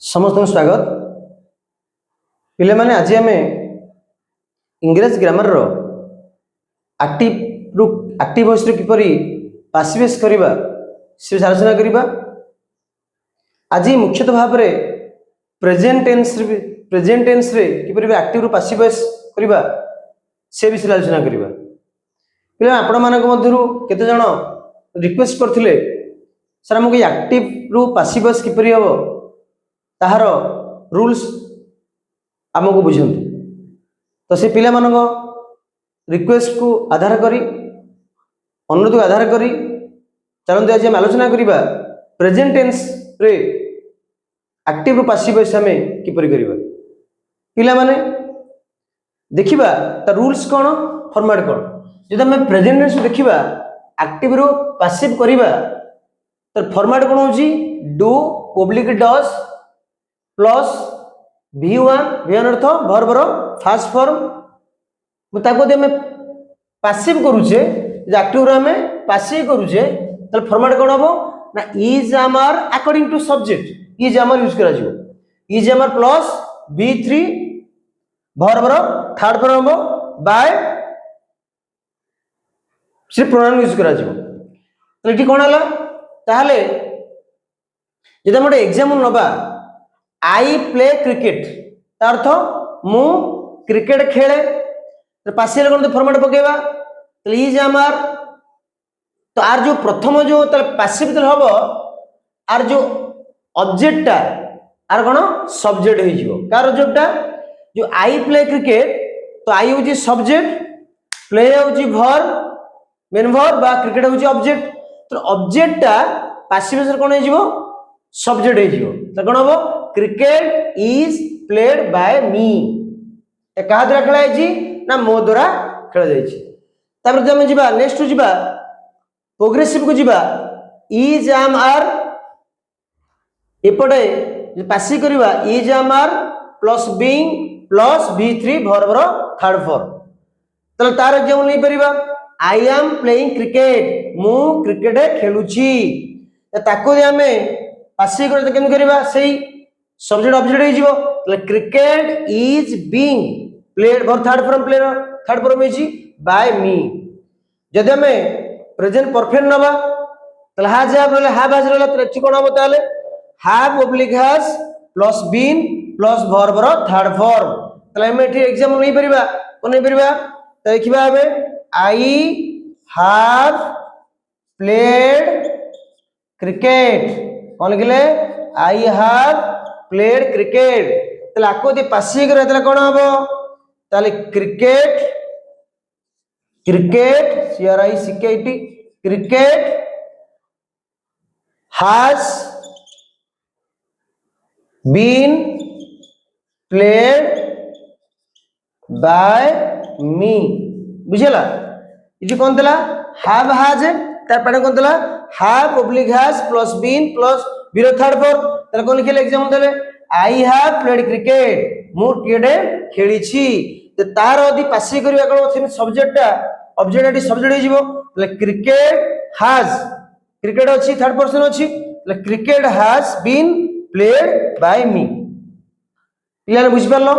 समस्त स्वागत पिले माने आज आम इंग्रेज ग्रामर रो एक्टिव वॉइस किपर पासिवेस करवा से आलोचना करवा। आज मुख्यतः भाव में प्रेजेंट टेन्स रे किपर एक्टिव रु पासिव वॉइस करवा से विषय आलोचना करवा। पिले आपण मानक मध्यरु केते जण रिक्वेस्ट करथिले सर हमको एक्टिव रु पासिव वॉइस किपर हम ताहार रूल्स आमको बुझंतु। तो से पिला मानक रिक्वेस्ट को आधार करी अनुरोध को आधार करी चलते आज हम आलोचना करवा प्रेजेंट टेन्स रे एक्टिव रु पासिव वॉइस आम किपर करवा। पिला माने देखिबा ता रूल्स कौन फॉर्मेट कौन। जब आम प्रेजेंट टेन्स देखिबा एक्टिव रु पासिव करवा तो फॉर्मेट कौन होची do public does plus V1 अर्थ वर्बर फास्ट फॉर्म मुताको दे में पासिव करूचे एक्टिव रो में पासिव करूचे तो फॉर्मेट कोन हबो ना इज आमर अकॉर्डिंग टू सब्जेक्ट इज आमर यूज करा जिवो इज आमर प्लस V3 वर्बर थर्ड फॉर्म हबो बाय सिर्फ प्रोनाउन यूज करा जिवो। तो एठी कोन हला ताहले जदि हम एग्जांपल नबा आई प्ले क्रिकेट अर्थ मु क्रिकेट खेले तो पासियल कोन फॉर्मेट पकेबा इज आमर तो आर जो प्रथम जो पासिव तो हबो आर जो ऑब्जेक्ट आर कोन सब्जेक्ट हो जिवो कार ऑब्जेक्टटा जो आई प्ले क्रिकेट तो आई होची सब्जेक्ट प्ले होची वर्ब मेन वर्ब बा क्रिकेट होची ऑब्जेक्ट तो ऑब्जेक्टटा पासिव से कोन हो जिवो सब्जेक्ट हो जिवो तो कोन हबो क्रिकेट इज प्लेड बाय मी ए कहा द्वारा खेला जायछि ना मो द्वारा खेला जायछि। तापर जब हम जिबा नेक्स्ट जिबा प्रोग्रेसिव को जिबा इज आम आर एपटे पासी करबा is am are plus being plus V3 वर्बर थर्ड फॉर्म तले तार एग्जांपल नै परिबा आई एम प्लेइंग क्रिकेट मु क्रिकेट खेलुछि ताको दे हमें पासी कर केम करबा सेही सब्जेक्ट ऑब्जेक्ट हो जिवो तले cricket is being played for third form होची बाय मी। जदि हमें प्रेजेंट परफेक्ट नबा तले हैव हैज रहला तो एठी कोन हबो ताले have oblique has plus been plus verb रो थर्ड फॉर्म तले हम एठी एग्जांपल नै परिबा कोन नै परिबा त देखिबा हमें आई हैव प्लेड क्रिकेट कोन लिखले आई हैव प्लेड क्रिकेट तले आको दे पासी करे तले कोन हबो ताले cricket CRICKET cricket has been played by me बुझला इजी कोन तला हैव हैज तार पडे कोन तला have oblique has plus been plus बीरो थर्ड फॉर्म तले कोन लिखले एग्जांपल तले आई हैव प्लेड क्रिकेट मु क्रिकेट खेली छी ते तार यदि पासी करबा कोन से सब्जेक्टटा ऑब्जेक्ट सब्जेक्ट हो जिवो तले क्रिकेट हैज क्रिकेट अछि थर्ड पर्सन अछि तले cricket has been played by me clear बुझ परलो।